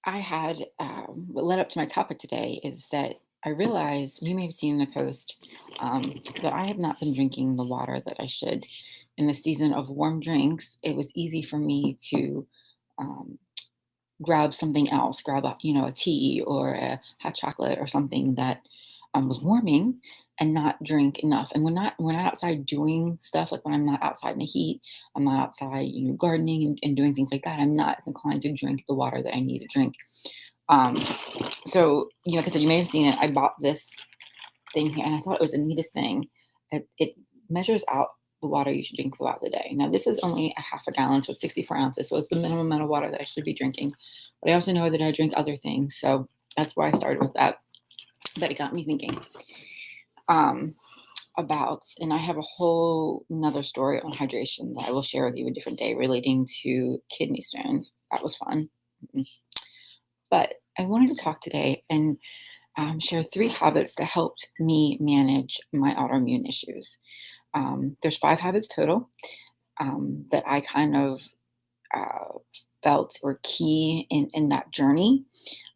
I had what led up to my topic today is that I realized you may have seen the post that I have not been drinking the water that I should. In the season of warm drinks, it was easy for me to um, grab something else, grab a tea or a hot chocolate or something that was warming and not drink enough. And we're not outside doing stuff like when I'm not outside in the heat, I'm not outside, gardening and doing things like that. I'm not as inclined to drink the water that I need to drink. Um, so, like I said, you may have seen it. I bought this thing here and I thought it was the neatest thing. It measures out the water you should drink throughout the day. Now, this is only a half a gallon, so it's 64 ounces. So it's the minimum amount of water that I should be drinking. But I also know that I drink other things. So that's why I started with that. But it got me thinking um, and I have a whole another story on hydration that I will share with you a different day relating to kidney stones. That was fun. Mhm. But I wanted to talk today and share three habits that helped me manage my autoimmune issues. There's five habits total that I kind of uh, felt were key in that journey.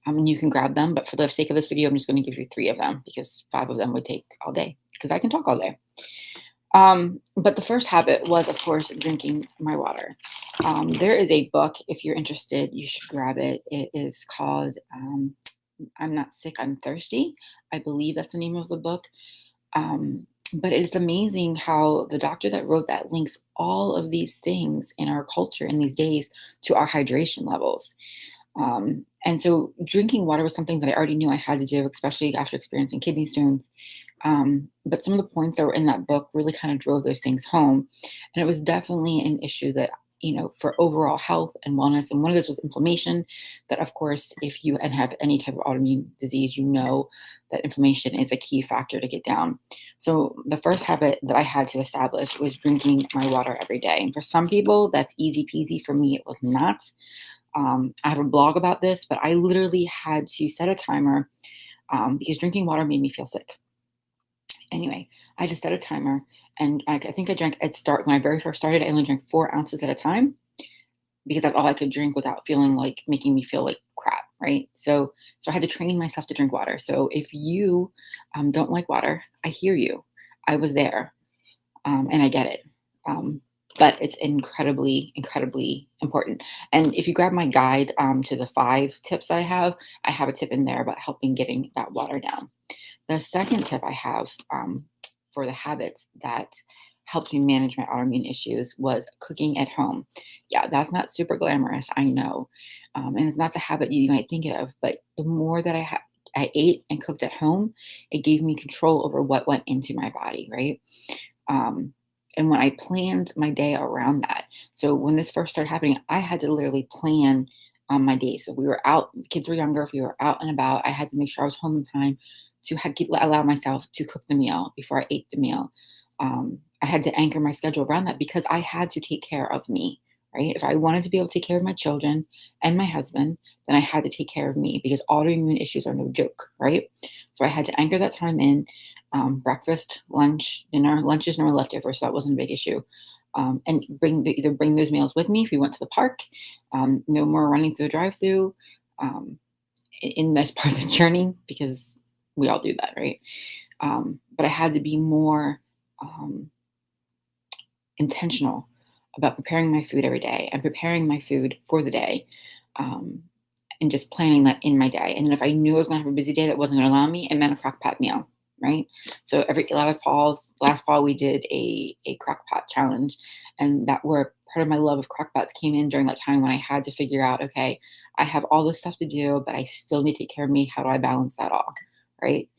And you can grab them, but for the sake of this video, I'm just going to give you three of them because five of them would take all day because I can talk all day. But the first habit was, of course, drinking my water. There is a book, if you're interested, you should grab it. It is called I'm Not Sick, I'm Thirsty. I believe that's the name of the book. But it's amazing how the doctor that wrote that links all of these things in our culture in these days to our hydration levels. And so drinking water was something that I already knew I had to do, especially after experiencing kidney stones. But some of the points that were in that book really kind of drove those things home. And it was definitely an issue that, for overall health and wellness. And one of those was inflammation. That, of course, if you have any type of autoimmune disease, you know that inflammation is a key factor to get down. So the first habit that I had to establish was drinking my water every day. And for some people, that's easy peasy. For me, it was not. I have a blog about this, but I literally had to set a timer because drinking water made me feel sick. Anyway, I just set a timer, and I think I drank at start when I very first started. I only drank 4 ounces at a time because that's all I could drink without feeling like making me feel like crap, right? So I had to train myself to drink water. So if you don't like water, I hear you. I was there, and I get it. Um, but it's incredibly, incredibly important. And if you grab my guide to the 5 tips that I have a tip in there about helping getting that water down. The second tip I have for the habits that helped me manage my autoimmune issues was cooking at home. Yeah, that's not super glamorous, I know. And it's not the habit you might think of, but the more that I ate and cooked at home, it gave me control over what went into my body, right? Um, and when I planned my day around that, so when this first started happening, I had to literally plan my day. So we were out, the kids were younger, if we were out and about, I had to make sure I was home in time to allow myself to cook the meal before I ate the meal. I had to anchor my schedule around that because I had to take care of me, right? If I wanted to be able to take care of my children and my husband, then I had to take care of me because autoimmune issues are no joke, right? So I had to anchor that time in breakfast, lunch, dinner. Lunch is never leftover, so that wasn't a big issue. And either bring those meals with me if we went to the park. No more running through the drive-through um, in this part of the journey because we all do that, right? But I had to be more um, intentional about preparing my food every day and preparing my food for the day. Um, and just planning that in my day. And then if I knew I was going to have a busy day that wasn't going to allow me, it meant a crock pot meal, right? So a lot of last fall we did a crock pot challenge, and that where part of my love of crock pots came in during that time when I had to figure out, okay, I have all this stuff to do, but I still need to take care of me. How do I balance that all, right?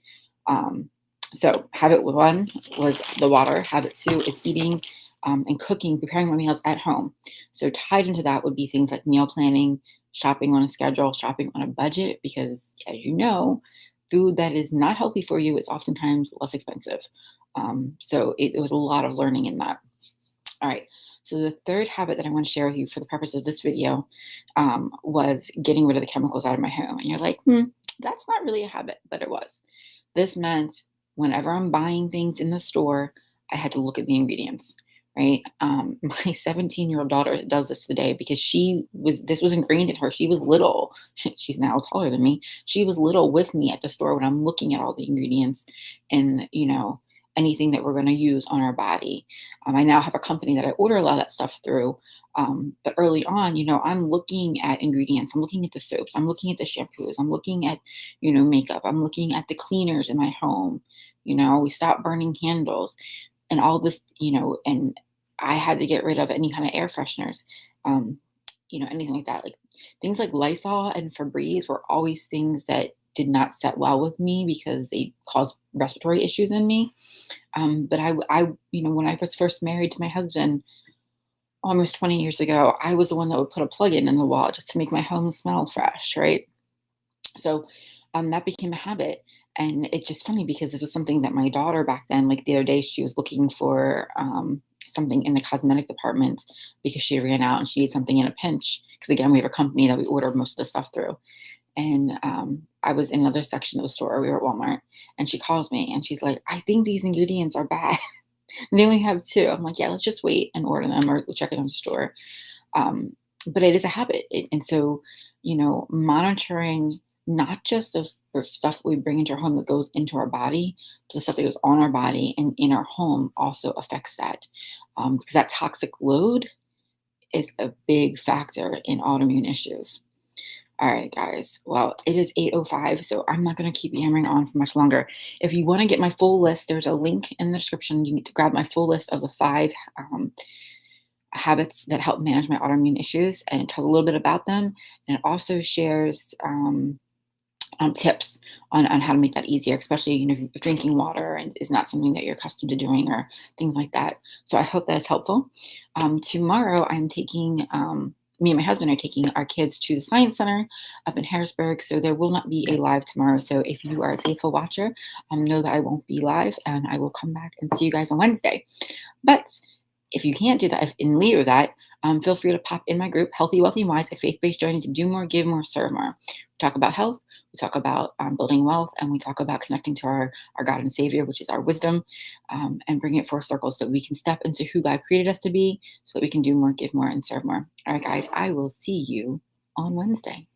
Um, so habit one was the water. Habit two is eating and cooking, preparing my meals at home. So tied into that would be things like meal planning, shopping on a schedule, shopping on a budget, because as you know, food that is not healthy for you is oftentimes less expensive. So it was a lot of learning in that. All right. So the third habit that I want to share with you for the purpose of this video was getting rid of the chemicals out of my home. And you're like, that's not really a habit, but it was. This meant whenever I'm buying things in the store, I had to look at the ingredients, right? My 17-year-old daughter does this today because this was ingrained in her. She was little. She's now taller than me. She was little with me at the store when I'm looking at all the ingredients and, anything that we're going to use on our body. I now have a company that I order a lot of that stuff through. But early on, I'm looking at ingredients. I'm looking at the soaps. I'm looking at the shampoos. I'm looking at, makeup. I'm looking at the cleaners in my home. We stopped burning candles and all this, and I had to get rid of any kind of air fresheners, anything like that. Like things like Lysol and Febreze were always things that did not set well with me because they caused respiratory issues in me. But when I was first married to my husband almost 20 years ago, I was the one that would put a plug in the wall just to make my home smell fresh, right? So that became a habit. And it's just funny because this was something that my daughter back then, like the other day, she was looking for something in the cosmetic department because she ran out and she needed something in a pinch. Because again, we have a company that we order most of the stuff through. And I was in another section of the store. We were at Walmart. And she calls me and she's like, I think these ingredients are bad. And they only have two. I'm like, yeah, let's just wait and order them or check it on the store. Um, but it is a habit. And so, monitoring not just the stuff that we bring into our home that goes into our body, but the stuff that goes on our body and in our home also affects that. Because that toxic load is a big factor in autoimmune issues. All right, guys. Well, it is 8:05, so I'm not going to keep yammering on for much longer. If you want to get my full list, there's a link in the description. You need to grab my full list of the 5 habits that help manage my autoimmune issues, and it tells a little bit about them. And it also shares tips on how to make that easier, especially if drinking water and is not something that you're accustomed to doing or things like that. So I hope that is helpful. Tomorrow, I'm taking. Me and my husband are taking our kids to the Science Center up in Harrisburg, so there will not be a live tomorrow. So if you are a faithful watcher, know that I won't be live, and I will come back and see you guys on Wednesday. But if you can't do that, if in lieu of that, feel free to pop in my group, Healthy, Wealthy, and Wise, a faith-based journey to do more, give more, serve more. We talk about health, we talk about building wealth, and we talk about connecting to our God and Savior, which is our wisdom, and bring it full circle so that we can step into who God created us to be, so that we can do more, give more, and serve more. All right, guys, I will see you on Wednesday.